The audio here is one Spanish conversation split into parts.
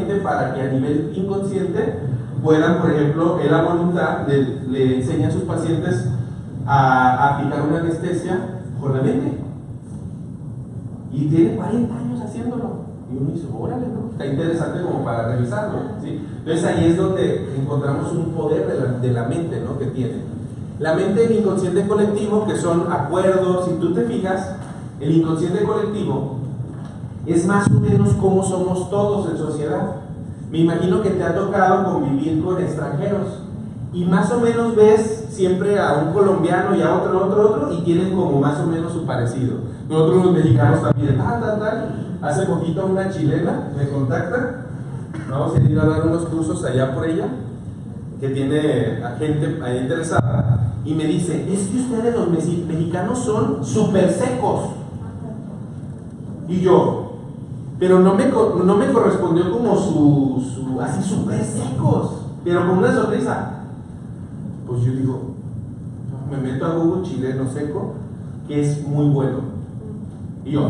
mente para que a nivel inconsciente puedan, por ejemplo, en la voluntad le enseña a sus pacientes a aplicar una anestesia con la mente. Y tiene 40 años haciéndolo. Y uno dice, órale, ¿no? Está interesante como para revisarlo, ¿sí? Entonces ahí es donde encontramos un poder de la mente, ¿no? Que tiene. La mente del inconsciente colectivo, que son acuerdos, si tú te fijas, el inconsciente colectivo es más o menos como somos todos en sociedad. Me imagino que te ha tocado convivir con extranjeros y más o menos ves siempre a un colombiano y a otro y tienen como más o menos su parecido. Nosotros los mexicanos también, hace poquito una chilena me contacta, vamos a ir a dar unos cursos allá por ella, que tiene a gente ahí interesada, y me dice, es que ustedes los mexicanos son súper secos. Y yo, pero no me correspondió como su así súper secos, pero con una sonrisa. Pues yo digo, me meto a Google chileno seco, que es muy bueno. Y yo,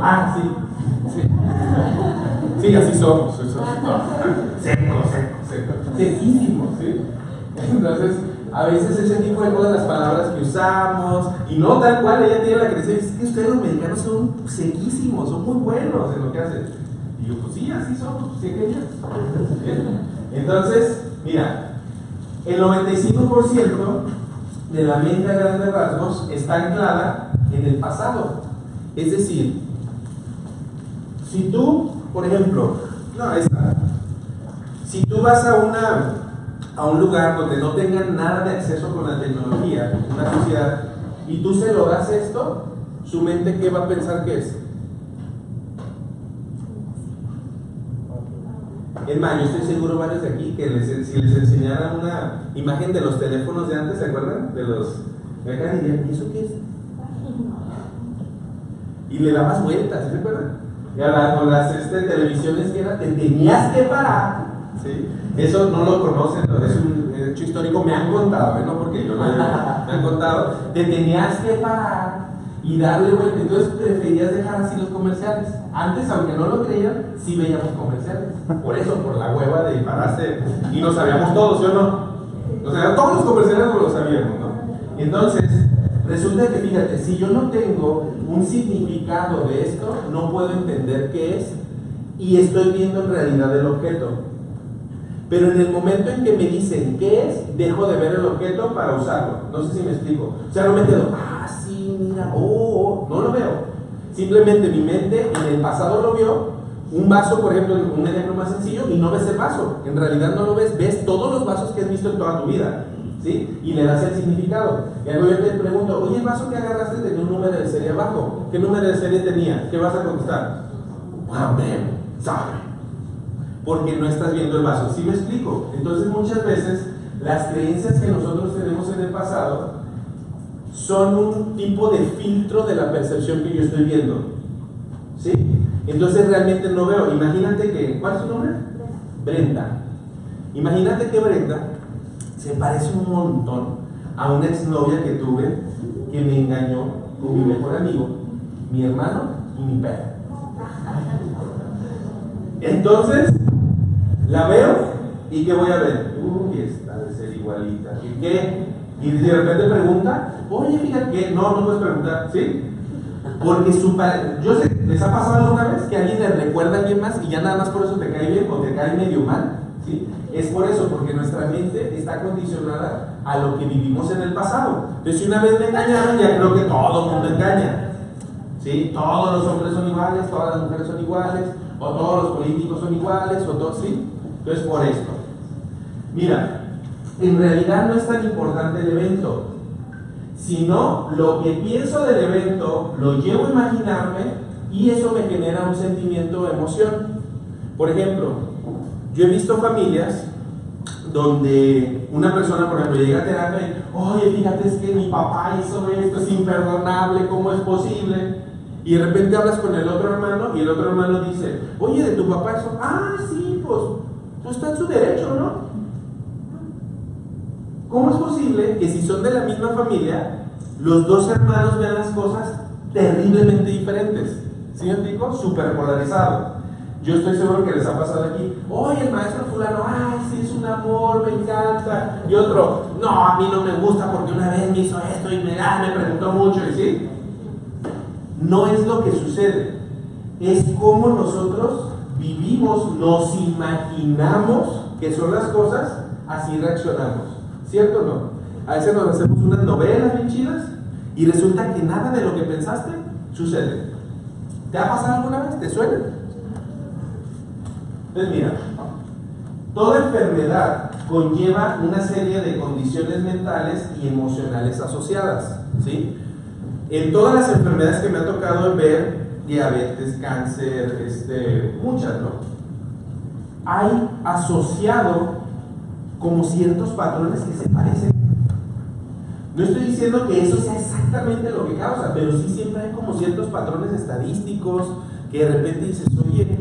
sí, así somos. Seco, sequísimos, ¿sí? Entonces, a veces ese tipo de cosas, las palabras que usamos, y no tal cual, ella tiene la creencia, es que ustedes los mexicanos son sequísimos, son muy buenos en lo que hacen. Y yo, pues sí, así somos, sí que ellos. Entonces, mira, el 95% de la mente a grandes rasgos está anclada en el pasado. Es decir, si tú, por ejemplo, si tú vas a un lugar donde no tengan nada de acceso con la tecnología, una sociedad, y tú se lo das esto, su mente, ¿qué va a pensar que es? Es más, yo estoy seguro varios de aquí que si les enseñaran una imagen de los teléfonos de antes, ¿se acuerdan? De los... ¿Y eso qué es? Y le dabas vueltas, ¿sí se acuerdan? Y con las televisiones que era, te tenías que parar, ¿sí? Eso no lo conocen, ¿no? Es un hecho histórico, me han contado, no porque yo lo me han contado, te tenías que parar y darle vuelta. Entonces preferías dejar así los comerciales. Antes, aunque no lo creían, sí veíamos comerciales. Por eso, por la hueva de pararse. Y lo sabíamos todos, ¿sí o no? O sea, todos los comerciales no lo sabíamos, ¿no? Entonces, resulta que, fíjate, si yo no tengo un significado de esto, no puedo entender qué es y estoy viendo en realidad el objeto. Pero en el momento en que me dicen qué es, dejo de ver el objeto para usarlo. No sé si me explico. O sea, no me quedo, sí, mira, no lo veo. Simplemente mi mente en el pasado lo vio, un vaso, por ejemplo, un ejemplo más sencillo, y no ves el vaso. En realidad no lo ves, ves todos los vasos que has visto en toda tu vida, ¿sí? Y le das el significado. Y luego yo te pregunto, oye, el vaso que agarraste tenía un número de serie abajo. ¿Qué número de serie tenía? ¿Qué vas a contestar? Sabe. Porque no estás viendo el vaso. ¿Sí me explico? Entonces muchas veces las creencias que nosotros tenemos en el pasado son un tipo de filtro de la percepción que yo estoy viendo, ¿sí? Entonces realmente no veo. Imagínate que, ¿cuál es tu nombre? Brenda. Imagínate que Brenda se parece un montón a una exnovia que tuve que me engañó con mi mejor amigo, mi hermano y mi perro. Entonces la veo y ¿qué voy a ver? Uy, esta debe ser igualita. ¿Y qué? Y de repente pregunta, oye, fíjate que no puedes preguntar, ¿sí? Porque yo sé, ¿les ha pasado alguna vez que alguien le recuerda a alguien más y ya nada más por eso te cae bien o te cae medio mal? ¿Sí? Es por eso, porque nuestra mente está condicionada a lo que vivimos en el pasado. Entonces, si una vez me engañaron, ya creo que todo el mundo engaña, ¿sí? Todos los hombres son iguales, todas las mujeres son iguales, o todos los políticos son iguales, o todos, ¿sí? Entonces, por esto. Mira, en realidad no es tan importante el evento, sino lo que pienso del evento, lo llevo a imaginarme y eso me genera un sentimiento de emoción. Por ejemplo, yo he visto familias donde una persona, por ejemplo, llega a terapia y, oye, fíjate, es que mi papá hizo esto, es imperdonable, ¿cómo es posible? Y de repente hablas con el otro hermano y el otro hermano dice, oye, de tu papá eso, sí, pues está en su derecho, ¿no? ¿Cómo es posible que si son de la misma familia, los dos hermanos vean las cosas terriblemente diferentes? ¿Sí me explico? Súper polarizado. Yo estoy seguro que les ha pasado aquí, oye, el maestro fulano, ay, sí, es un amor, me encanta. Y otro, no, a mí no me gusta porque una vez me hizo esto y me preguntó mucho, y sí. No es lo que sucede, es como nosotros vivimos, nos imaginamos que son las cosas, así reaccionamos. ¿Cierto o no? A veces nos hacemos unas novelas bien chidas y resulta que nada de lo que pensaste sucede. ¿Te ha pasado alguna vez? ¿Te suena? Entonces mira, toda enfermedad conlleva una serie de condiciones mentales y emocionales asociadas, ¿sí? En todas las enfermedades que me ha tocado ver, diabetes, cáncer, muchas, ¿no? Hay asociado como ciertos patrones que se parecen. No estoy diciendo que eso sea exactamente lo que causa, pero sí siempre hay como ciertos patrones estadísticos que de repente dices, oye,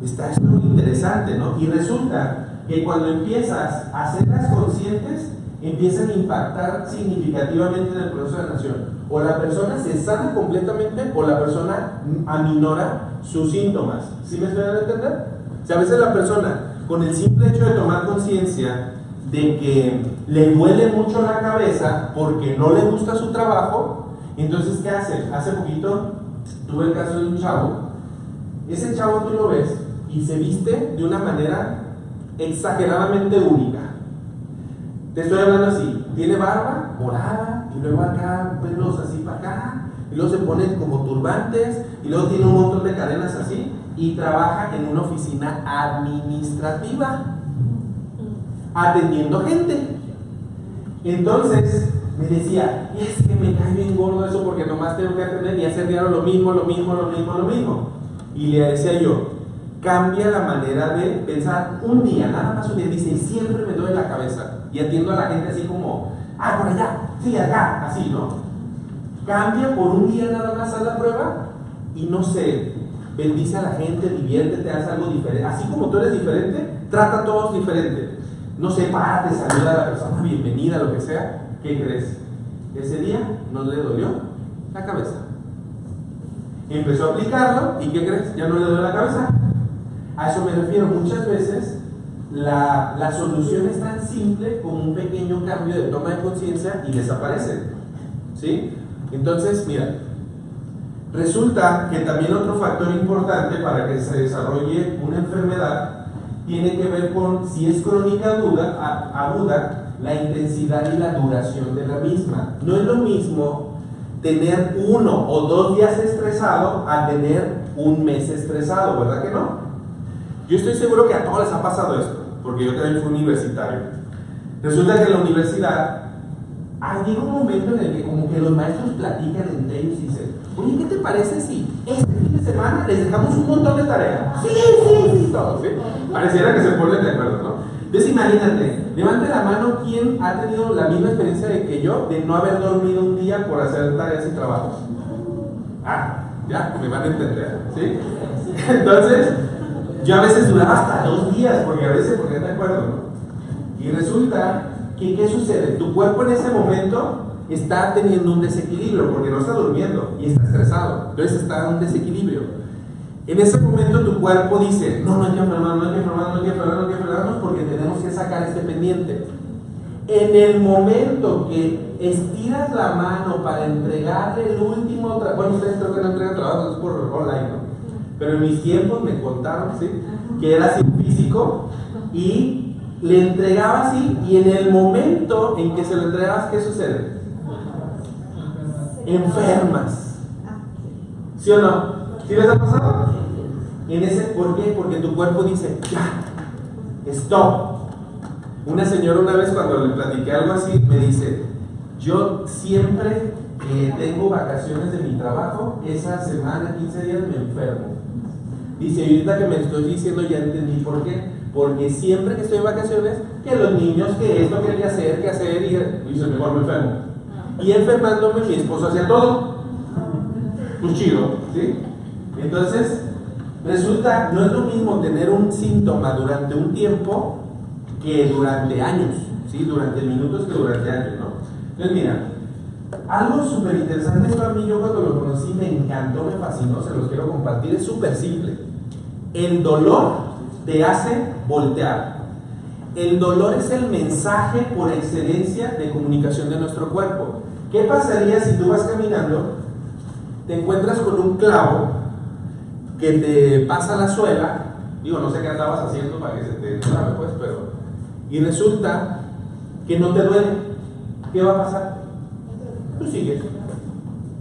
está esto interesante, ¿no? Y resulta que cuando empiezas a hacerlas conscientes, empiezan a impactar significativamente en el proceso de sanación. O la persona se sana completamente o la persona aminora sus síntomas. ¿Sí me estoy dando a entender? O sea, a veces la persona, con el simple hecho de tomar conciencia de que le duele mucho la cabeza porque no le gusta su trabajo, entonces ¿qué hace? Hace poquito tuve el caso de un chavo. Ese chavo tú lo ves y se viste de una manera exageradamente única. Te estoy hablando así, tiene barba morada y luego acá pelos así para acá y luego se pone como turbantes y luego tiene un montón de cadenas así y trabaja en una oficina administrativa atendiendo gente. Entonces me decía, es que me cae bien gordo eso porque nomás tengo que atender y hacer diario lo mismo. Y le decía yo, cambia la manera de pensar un día, nada más un día. Dice, siempre me duele la cabeza y atiendo a la gente así como, por allá, sí, acá, así, ¿no? Cambia por un día nada más, haz la prueba y no sé, bendice a la gente, diviértete, haz algo diferente. Así como tú eres diferente, trata a todos diferente. No sé, párate, saluda a la persona, bienvenida, lo que sea. ¿Qué crees? Ese día no le dolió la cabeza. Empezó a aplicarlo y ¿qué crees? Ya no le duele la cabeza. A eso me refiero. Muchas veces la solución es tan simple como un pequeño cambio de toma de conciencia y desaparece. ¿Sí? Entonces, mira, resulta que también otro factor importante para que se desarrolle una enfermedad tiene que ver con si es crónica aguda, la intensidad y la duración de la misma. No es lo mismo tener 1 o 2 días estresado a tener un mes estresado, ¿verdad que no? Yo estoy seguro que a todos les ha pasado esto, porque yo también fui universitario. Resulta que en la universidad llega un momento en el que como que los maestros platican entre ellos y dicen, oye, ¿qué te parece si este fin de semana les dejamos un montón de tareas? Sí, todos, ¿sí? Pareciera que se ponen de acuerdo, ¿no? Entonces imagínate, levante la mano quién ha tenido la misma experiencia que yo de no haber dormido un día por hacer tareas y trabajos. Ya, me van a entender, ¿sí? Entonces, yo a veces duraba hasta 2 días, porque a veces se ponían de acuerdo, ¿no? Y resulta que, ¿qué sucede? Tu cuerpo en ese momento está teniendo un desequilibrio, porque no está durmiendo y está estresado, entonces está en un desequilibrio. En ese momento tu cuerpo dice, no hay que enfermarnos porque tenemos que sacar este pendiente. En el momento que estiras la mano para entregarle el último trabajo, bueno, ustedes creo que no entregan trabajos por online, ¿no? Pero en mis tiempos me contaron, ¿sí? Que era así físico y le entregaba así y en el momento en que se lo entregabas, ¿qué sucede? Enfermas. ¿Sí o no? ¿Sí les ha pasado? ¿Por qué? Porque tu cuerpo dice, ya, stop. Una señora una vez cuando le platiqué algo así, me dice, yo siempre que tengo vacaciones de mi trabajo, esa semana, 15 días me enfermo. Dice, y ahorita que me estoy diciendo ya entendí por qué. Porque siempre que estoy en vacaciones, que los niños, que esto, que hacer, y dice, mejor me enfermo. Y enfermándome, mi esposo hacía todo. Pues chido, ¿sí? Entonces, resulta, no es lo mismo tener un síntoma durante un tiempo que durante años, ¿sí? Durante minutos que durante años, ¿no? Entonces, mira, algo súper interesante, esto a mí yo cuando lo conocí me encantó, me fascinó, se los quiero compartir, es súper simple. El dolor te hace voltear. El dolor es el mensaje por excelencia de comunicación de nuestro cuerpo. ¿Qué pasaría si tú vas caminando, te encuentras con un clavo que te pasa la suela? Digo, no sé qué andabas haciendo para que se te clave, pues, pero... Y resulta que no te duele. ¿Qué va a pasar? Tú sigues.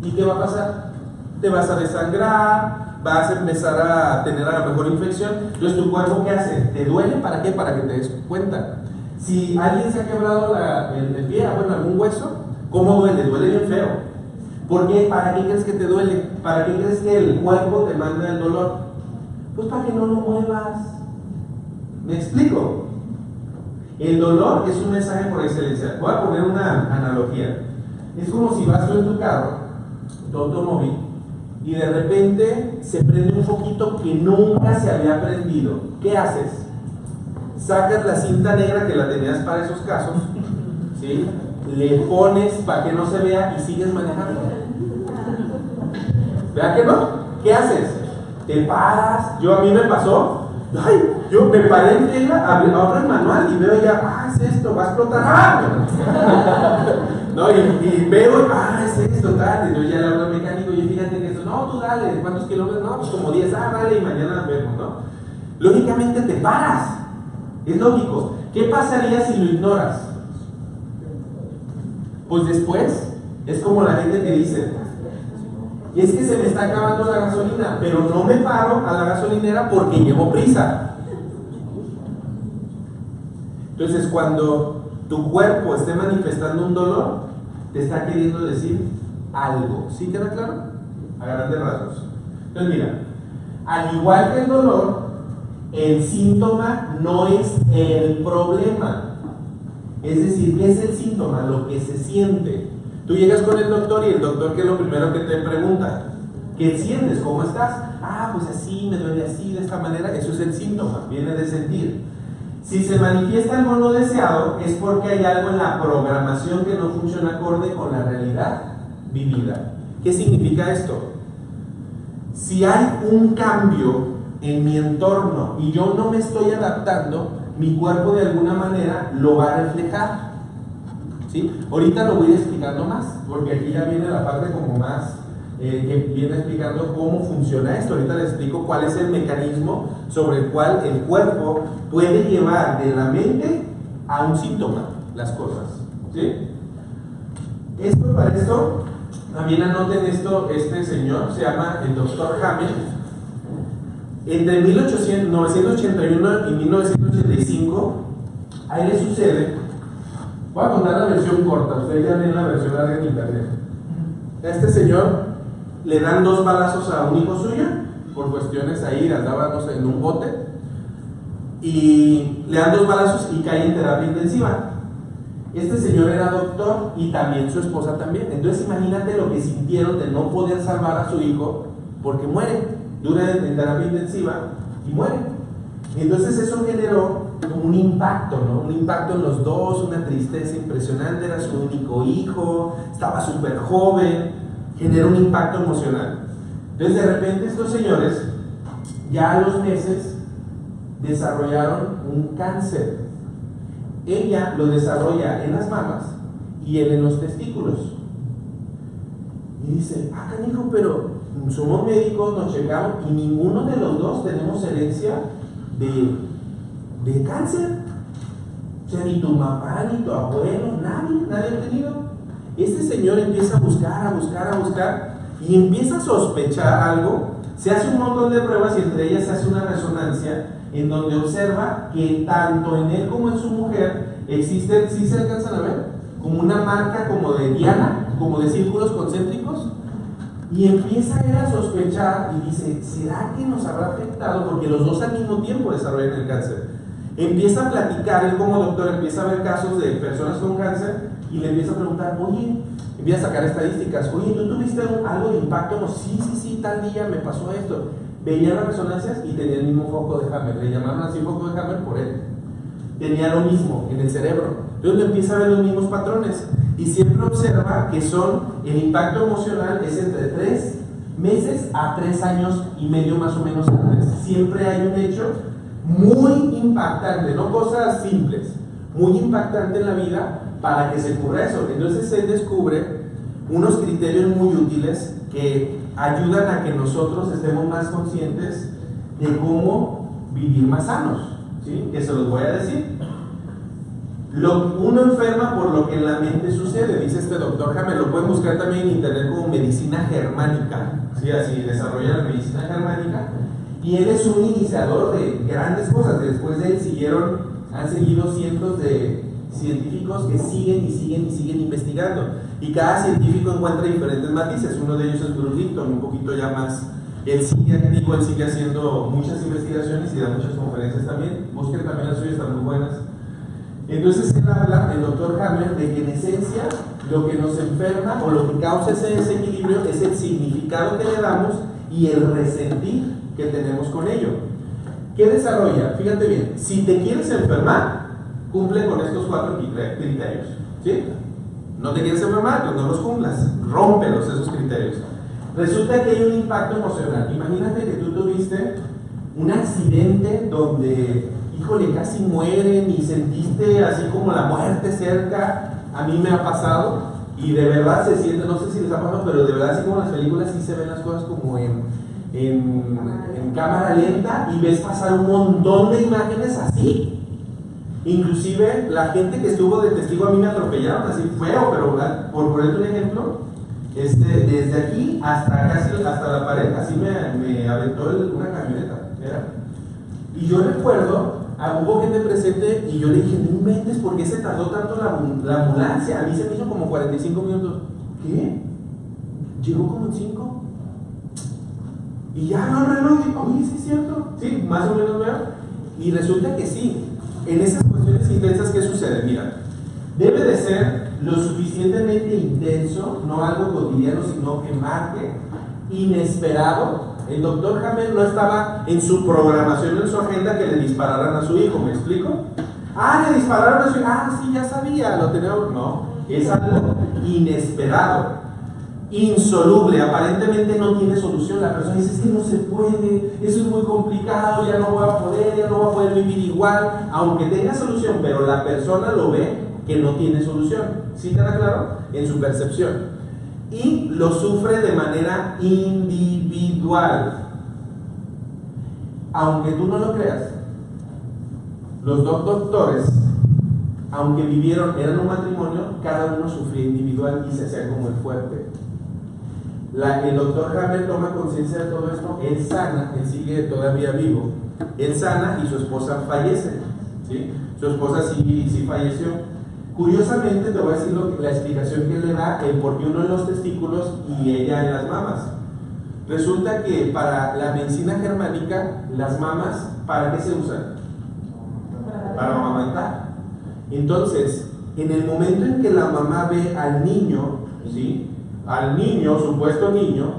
¿Y qué va a pasar? Te vas a desangrar, vas a empezar a tener a lo mejor infección. Entonces, ¿tu cuerpo qué hace? ¿Te duele? ¿Para qué? Para que te des cuenta. Si alguien se ha quebrado el pie, bueno, algún hueso, ¿cómo duele? Duele bien feo. ¿Por qué? ¿Para qué crees que te duele? ¿Para qué crees que el cuerpo te manda el dolor? Pues para que no lo muevas. ¿Me explico? El dolor es un mensaje por excelencia. Voy a poner una analogía. Es como si vas tú en tu carro, tu automóvil, y de repente se prende un foquito que nunca se había prendido. ¿Qué haces? Sacas la cinta negra que la tenías para esos casos, ¿sí? Le pones para que no se vea y sigues manejando. ¿Verdad que no? ¿Qué haces? Te paras. A mí me pasó. Ay, yo me paré en ella, abro el manual y veo ya, es esto, va a explotar. ¡Ah! No, y veo, es esto, tal. Y yo ya le hablo al mecánico y fíjate que esto, no, tú dale, ¿cuántos kilómetros? No, pues como 10, dale y mañana vemos, ¿no? Lógicamente te paras. Es lógico. ¿Qué pasaría si lo ignoras? Pues después es como la gente que dice, y es que se me está acabando la gasolina, pero no me paro a la gasolinera porque llevo prisa. Entonces, cuando tu cuerpo esté manifestando un dolor, te está queriendo decir algo. ¿Sí queda claro? A grandes rasgos. Entonces, mira, al igual que el dolor, el síntoma no es el problema. Es decir, ¿qué es el síntoma? Lo que se siente. Tú llegas con el doctor y el doctor, ¿qué es lo primero que te pregunta? ¿Qué sientes? ¿Cómo estás? Pues así, me duele así, de esta manera. Eso es el síntoma, viene de sentir. Si se manifiesta algo no deseado, es porque hay algo en la programación que no funciona acorde con la realidad vivida. ¿Qué significa esto? Si hay un cambio en mi entorno y yo no me estoy adaptando, mi cuerpo de alguna manera lo va a reflejar. ¿Sí? Ahorita lo voy a ir explicando más, porque aquí ya viene la parte como más que viene explicando cómo funciona esto. Ahorita les explico cuál es el mecanismo sobre el cual el cuerpo puede llevar de la mente a un síntoma las cosas. ¿Sí? Para esto, también anoten esto, este señor se llama el Dr. Hamel. Entre 1981 y 1985, a él le sucede. Voy a contar la versión corta, ustedes ya ven la versión larga en internet. A este señor le dan 2 balazos a un hijo suyo, por cuestiones ahí, andaba, no sé, en un bote, y le dan 2 balazos y cae en terapia intensiva. Este señor era doctor y también su esposa también. Entonces imagínate lo que sintieron de no poder salvar a su hijo porque muere, dura en terapia intensiva y muere. Entonces eso generó como un impacto, ¿no? Un impacto en los dos, una tristeza impresionante, era su único hijo, estaba súper joven, generó un impacto emocional. Entonces de repente estos señores, ya a los meses, desarrollaron un cáncer. Ella lo desarrolla en las mamas y él en los testículos. Y dice, canijo, pero somos médicos, nos checamos y ninguno de los dos tenemos herencia de cáncer. O sea, ni tu mamá, ni tu abuelo, nadie ha tenido. Este señor empieza a buscar y empieza a sospechar algo. Se hace un montón de pruebas y entre ellas se hace una resonancia en donde observa que tanto en él como en su mujer existen, ¿sí se alcanzan a ver? Como una marca como de diana, como de círculos concéntricos. Y empieza él a sospechar y dice, ¿será que nos habrá afectado? Porque los dos al mismo tiempo desarrollan el cáncer. Empieza a platicar, él como doctor empieza a ver casos de personas con cáncer y le empieza a preguntar, oye, empieza a sacar estadísticas, oye, ¿tú tuviste algo de impacto? No, sí, tal día me pasó esto. Veía las resonancias y tenía el mismo foco de Hammer, le llamaron así foco de Hammer por él. Tenía lo mismo en el cerebro. Entonces empieza a ver los mismos patrones y siempre observa que el impacto emocional es entre 3 meses a 3 años y medio más o menos antes. Siempre hay un hecho muy impactante, no cosas simples, muy impactante en la vida para que se ocurra eso. Entonces él descubre unos criterios muy útiles que ayudan a que nosotros estemos más conscientes de cómo vivir más sanos, ¿sí? Que se los voy a decir. Uno enferma por lo que en la mente sucede, dice este doctor Hammer. Lo pueden buscar también en internet como medicina germánica, ¿sí? Así desarrolla la medicina germánica, y él es un iniciador de grandes cosas. Después de él han seguido cientos de científicos que siguen y siguen y siguen investigando, y cada científico encuentra diferentes matices. Uno de ellos es Bruce Lipton, un poquito ya más. Él sigue haciendo muchas investigaciones y da muchas conferencias también. Busquen también las suyas, están muy buenas. Entonces él habla, el doctor Hammer, de que en esencia lo que nos enferma o lo que causa ese desequilibrio es el significado que le damos y el resentir que tenemos con ello. ¿Qué desarrolla? Fíjate bien, si te quieres enfermar, cumple con estos 4 criterios, ¿sí? No te quieres enfermar, pues no los cumplas, rómpelos esos criterios. Resulta que hay un impacto emocional. Imagínate que tú tuviste un accidente donde, híjole, casi mueren y sentiste así como la muerte cerca. A mí me ha pasado y de verdad se siente, no sé si les ha pasado, pero de verdad así como en las películas sí se ven las cosas como en cámara lenta, y ves pasar un montón de imágenes así. Inclusive la gente que estuvo de testigo, a mí me atropellaron así feo, pero por ponerte un ejemplo, desde aquí hasta la pared, así me aventó una camioneta, ¿era? Y yo recuerdo, hubo gente presente y yo le dije, no inventes, ¿por qué se tardó tanto la ambulancia? A mí se me hizo como 45 minutos. ¿Qué? ¿Llegó como en 5? Y ya no reloj, oye, sí es cierto, sí, más o menos veo. Y resulta que sí, en esas cuestiones intensas, ¿qué sucede? Mira, debe de ser lo suficientemente intenso, no algo cotidiano, sino que marque, inesperado. El doctor Hammer no estaba en su programación, en su agenda, que le dispararan a su hijo, ¿me explico? Le dispararon a su hijo, sí, ya sabía, lo teníamos. No, es algo inesperado, insoluble, aparentemente no tiene solución. La persona dice, es que no se puede, eso es muy complicado, ya no voy a poder vivir igual, aunque tenga solución, pero la persona lo ve que no tiene solución. ¿Sí queda claro? En su percepción. Y lo sufre de manera individual. Aunque tú no lo creas, los dos doctores, aunque eran un matrimonio, cada uno sufría individual y se hacía como el fuerte. El doctor Hammer toma conciencia de todo esto, él sana, él sigue todavía vivo, él sana y su esposa fallece, ¿sí? Su esposa sí falleció. Curiosamente, te voy a decir la explicación que él le da, el por qué uno en los testículos y ella en las mamas. Resulta que para la medicina germánica, las mamas, ¿para qué se usan? Para amamantar. Entonces, en el momento en que la mamá ve al niño, ¿sí? Al niño, supuesto niño,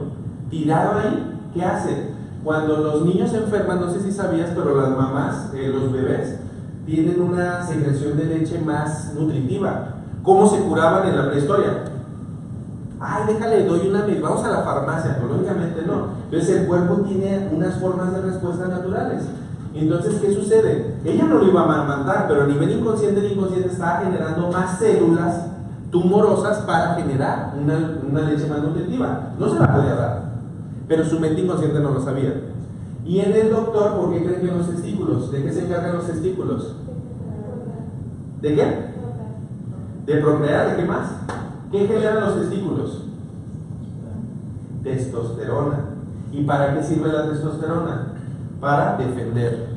tirado ahí, ¿qué hace? Cuando los niños se enferman, no sé si sabías, pero las mamás, los bebés, tienen una secreción de leche más nutritiva. ¿Cómo se curaban en la prehistoria? Déjale, doy una, vamos a la farmacia. Lógicamente no. Entonces el cuerpo tiene unas formas de respuesta naturales. Entonces, ¿qué sucede? Ella no lo iba a amamantar, pero a nivel inconsciente, el inconsciente estaba generando más células tumorosas para generar una leche más nutritiva. No se la podía dar, pero su mente inconsciente no lo sabía. Y en el doctor, ¿por qué creen que los testículos? ¿De qué se encargan los testículos? ¿De qué? ¿De procrear? ¿De qué más? ¿Qué generan los testículos? Testosterona. ¿Y para qué sirve la testosterona? Para defender,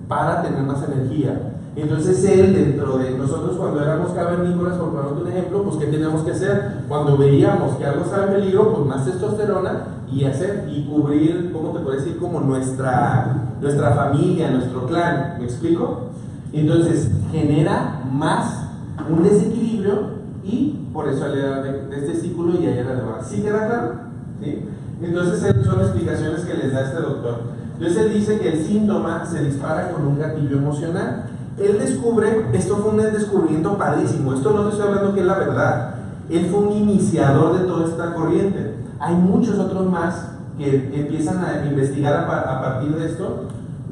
para tener más energía. Entonces él, dentro de nosotros, cuando éramos cavernícolas, por poner un ejemplo, pues ¿qué teníamos que hacer? Cuando veíamos que algo estaba en peligro, pues más testosterona y cubrir, ¿cómo te puedo decir? Como nuestra familia, nuestro clan, ¿me explico? Entonces genera más un desequilibrio y por eso le da de este círculo y ahí era de más. ¿Sí queda claro? ¿Sí? Entonces son explicaciones que les da este doctor. Entonces él dice que el síntoma se dispara con un gatillo emocional. Él descubre, esto fue un descubrimiento padrísimo, esto no te estoy hablando que es la verdad, él fue un iniciador de toda esta corriente. Hay muchos otros más que empiezan a investigar a partir de esto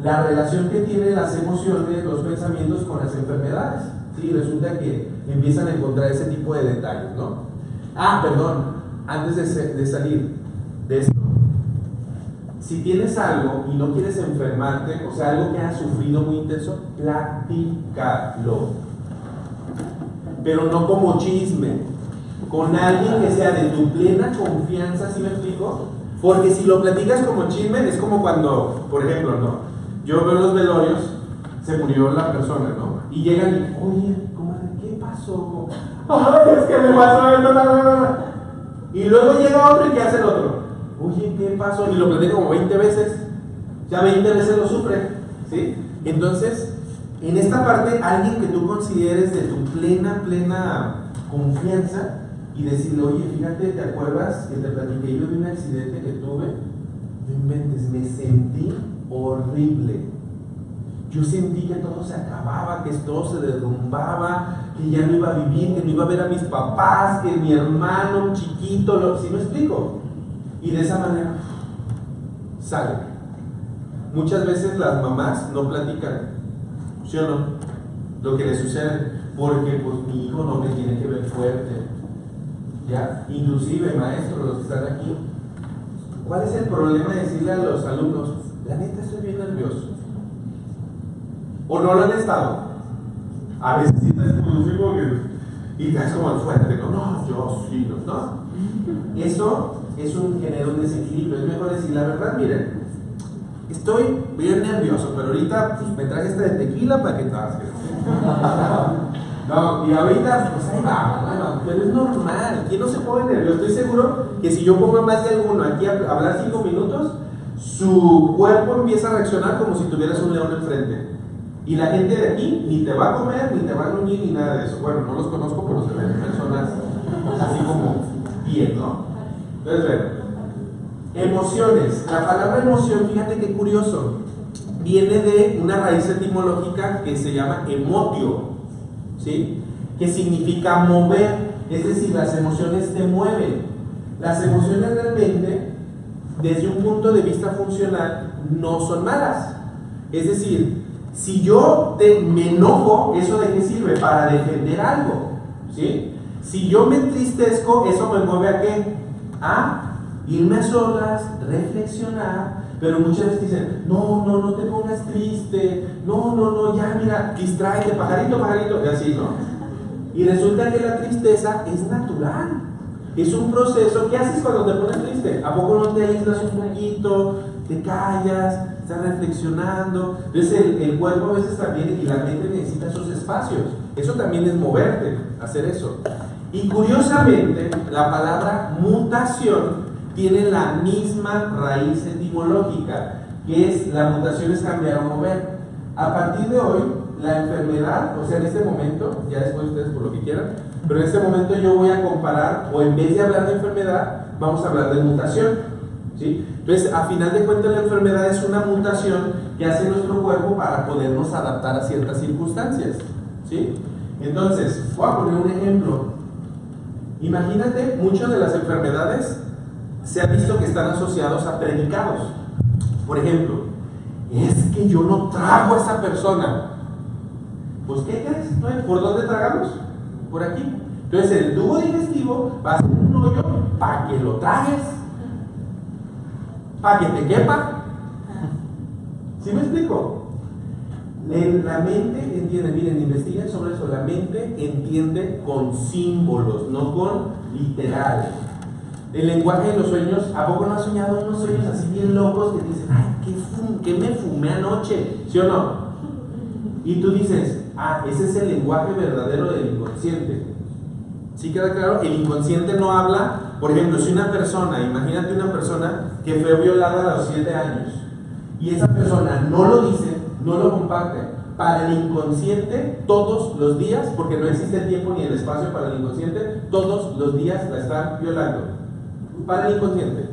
la relación que tienen las emociones, los pensamientos con las enfermedades. Sí, resulta que empiezan a encontrar ese tipo de detalles, ¿no? Perdón, antes de salir de esto, si tienes algo y no quieres enfermarte, o sea, algo que has sufrido muy intenso, platícalo. Pero no como chisme, con alguien que sea de tu plena confianza, ¿sí me explico? Porque si lo platicas como chisme, es como cuando, por ejemplo, ¿no? Yo veo los velorios, se murió la persona, ¿no? Y llegan y, oye, comadre, ¿qué pasó? Ay, es que me pasó esto, y luego llega otro y ¿qué hace el otro? Oye, ¿qué pasó? Y lo platica como 20 veces, ya 20 veces lo sufre, ¿sí? Entonces, en esta parte, alguien que tú consideres de tu plena confianza y decirle, oye, fíjate, ¿te acuerdas que te platiqué yo de un accidente que tuve? No inventes, me sentí horrible. Yo sentí que todo se acababa, que todo se derrumbaba, que ya no iba a vivir, que no iba a ver a mis papás, que mi hermano chiquito, ¿sí me explico? Y de esa manera sale. Muchas veces las mamás no platican, ¿sí o no? Lo que les sucede, porque pues mi hijo no me tiene que ver fuerte, ¿ya? Inclusive maestros, los que están aquí, ¿cuál es el problema de decirle a los alumnos, la neta estoy bien nervioso? ¿O no lo han estado? A veces sí te desconocimos y te das como el fuerte, no, yo sí, ¿no? Eso es genera un desequilibrio. Es mejor decir la verdad, miren, estoy bien nervioso, pero ahorita pues, me traje esta de tequila para que te hagas. No, y ahorita, pues ahí va, pero es normal. ¿Quién no se pone nervioso? Estoy seguro que si yo pongo más de alguno aquí a hablar 5 minutos, su cuerpo empieza a reaccionar como si tuvieras un león enfrente. Y la gente de aquí ni te va a comer, ni te va a gruñir, ni nada de eso. Bueno, no los conozco, pero se ven personas así como bien, ¿no? Entonces, emociones. La palabra emoción, fíjate qué curioso, viene de una raíz etimológica que se llama emotio, ¿sí? Que significa mover, es decir, las emociones te mueven. Las emociones realmente, desde un punto de vista funcional, no son malas. Es decir, si yo me enojo, ¿eso de qué sirve? Para defender algo, ¿sí? Si yo me entristezco, ¿eso me mueve a qué? A irme a solas, reflexionar, pero muchas veces dicen, no te pongas triste, no, ya mira, distráete, pajarito, y así, ¿no? Y resulta que la tristeza es natural, es un proceso. ¿Qué haces cuando te pones triste? ¿A poco no te aíslas un poquito, te callas, estás reflexionando? Entonces el cuerpo a veces también y la mente necesita esos espacios. Eso también es moverte, hacer eso. Y curiosamente, la palabra mutación tiene la misma raíz etimológica, que es la mutación es cambiar o mover. A partir de hoy, la enfermedad, o sea, en este momento, ya después ustedes por lo que quieran, pero en este momento yo voy a comparar, o en vez de hablar de enfermedad, vamos a hablar de mutación, ¿sí? Entonces, a final de cuentas, la enfermedad es una mutación que hace nuestro cuerpo para podernos adaptar a ciertas circunstancias, ¿sí? Entonces, voy a poner un ejemplo. Imagínate, muchas de las enfermedades se ha visto que están asociados a predicados. Por ejemplo, es que yo no trago a esa persona. Pues, ¿qué crees? ¿Por dónde tragamos? Por aquí. Entonces, el tubo digestivo va a ser un hoyo para que lo tragues, para que te quepa. ¿Sí me explico? La mente entiende, miren, investiguen sobre eso. La mente entiende con símbolos, no con literal. El lenguaje de los sueños, ¿a poco no has soñado unos sueños así bien locos que te dicen, ay, ¿qué me fumé anoche? ¿Sí o no? Y tú dices, ese es el lenguaje verdadero del inconsciente. ¿Sí queda claro? El inconsciente no habla. Por ejemplo, si una persona, imagínate una persona que fue violada a los 7 años y esa persona no lo dice, no lo comparte. Para el inconsciente, todos los días, porque no existe el tiempo ni el espacio para el inconsciente, todos los días la están violando. Para el inconsciente,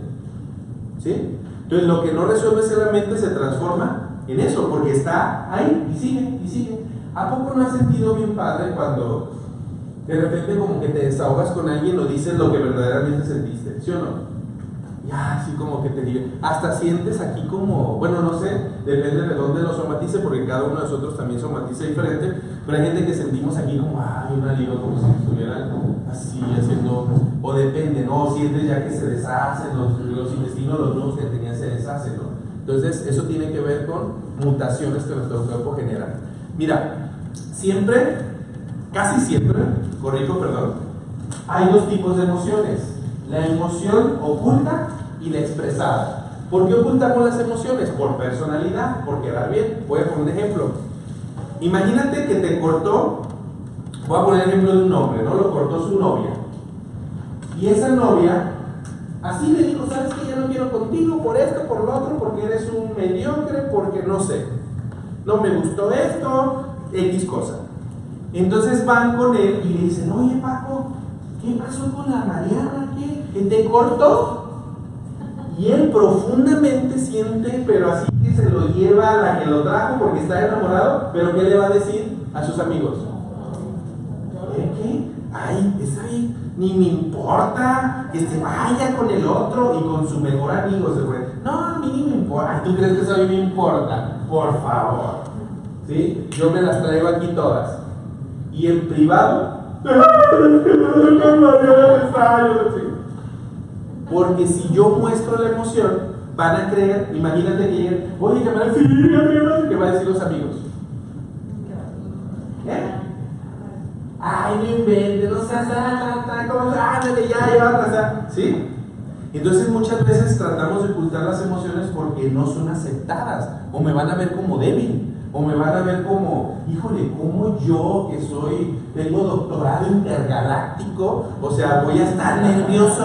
¿sí? Entonces lo que no resuelves en la mente se transforma en eso, porque está ahí y sigue. ¿A poco no has sentido bien padre cuando de repente como que te desahogas con alguien o dices lo que verdaderamente sentiste? ¿Sí o no? ya así como que te digo, hasta sientes aquí como, bueno, no sé, depende de dónde lo somatice, porque cada uno de nosotros también somatiza diferente, pero hay gente que sentimos aquí como, ay, un alivio, como si estuvieran así haciendo, o depende, ¿no? Sientes ya que se deshacen los intestinos, los nudos que tenían se deshacen, ¿no? Entonces, eso tiene que ver con mutaciones que nuestro cuerpo genera. Mira, siempre, casi siempre, corrijo, perdón, hay dos tipos de emociones: la emoción oculta y la expresada. ¿Por qué ocultamos las emociones? Por personalidad, por quedar bien. Voy a poner un ejemplo. Imagínate que te cortó, voy a poner el ejemplo de un hombre, ¿no? Lo cortó su novia. Y esa novia, así le dijo, ¿sabes qué? Ya no quiero contigo por esto, por lo otro, porque eres un mediocre, porque no sé, no me gustó esto, X cosa. Entonces van con él y le dicen, oye Paco, ¿qué pasó con la Mariana? ¿Qué te cortó? Y él profundamente siente, pero así que se lo lleva a la que lo trajo porque está enamorado, pero ¿qué le va a decir a sus amigos? ¿Qué? Ay, esa ni me importa, que se vaya con el otro y con su mejor amigo se fue. No, a mí ni me importa. Ay, ¿tú crees que eso a mí me importa? Por favor. ¿Sí? Yo me las traigo aquí todas. Y en privado, porque si yo muestro la emoción, van a creer, imagínate que lleguen, oye, que me sí, ¿qué van a decir los amigos? Ay, no inventes, no seas ándale, ya va a pasar, ¿sí? Entonces muchas veces tratamos de ocultar las emociones porque no son aceptadas, o me van a ver como débil, o me van a ver como, híjole, como yo que tengo doctorado intergaláctico, o sea, voy a estar nervioso.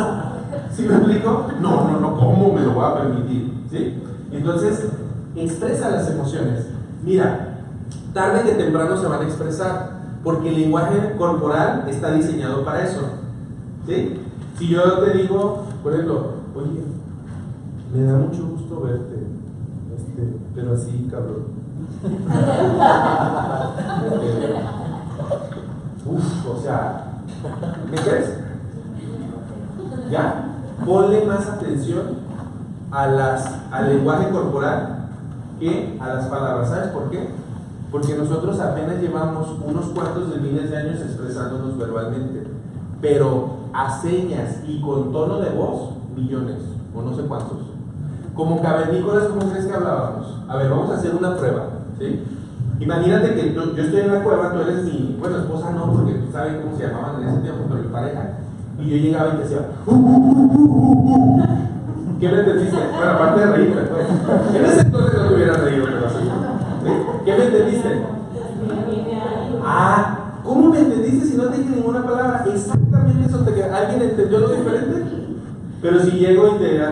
¿Sí me explico? No, ¿cómo me lo voy a permitir? ¿Sí? Entonces, expresa las emociones. Mira, tarde que temprano se van a expresar, porque el lenguaje corporal está diseñado para eso. ¿Sí? Si yo te digo, por ejemplo, oye, me da mucho gusto verte, pero así, cabrón. O sea, ¿me crees? ¿Ya? Ponle más atención al lenguaje corporal que a las palabras. ¿Sabes por qué? Porque nosotros apenas llevamos unos cuantos de miles de años expresándonos verbalmente, pero a señas y con tono de voz, millones, o no sé cuántos. Como cavernícolas, ¿cómo crees que hablábamos? A ver, vamos a hacer una prueba, ¿sí? Imagínate que yo estoy en la cueva, tú eres mi, bueno, esposa no, porque tú sabes cómo se llamaban en ese tiempo, pero mi pareja. Y yo llegaba y te decía, ¿qué me entendiste? Bueno, aparte de reírme, pues. En ese entonces no te hubieras reído, pero así. ¿Sí? ¿Qué me entendiste? ¿Cómo me entendiste si no te dije ninguna palabra? Exactamente eso. ¿Alguien entendió lo diferente? Pero si llego y te digo,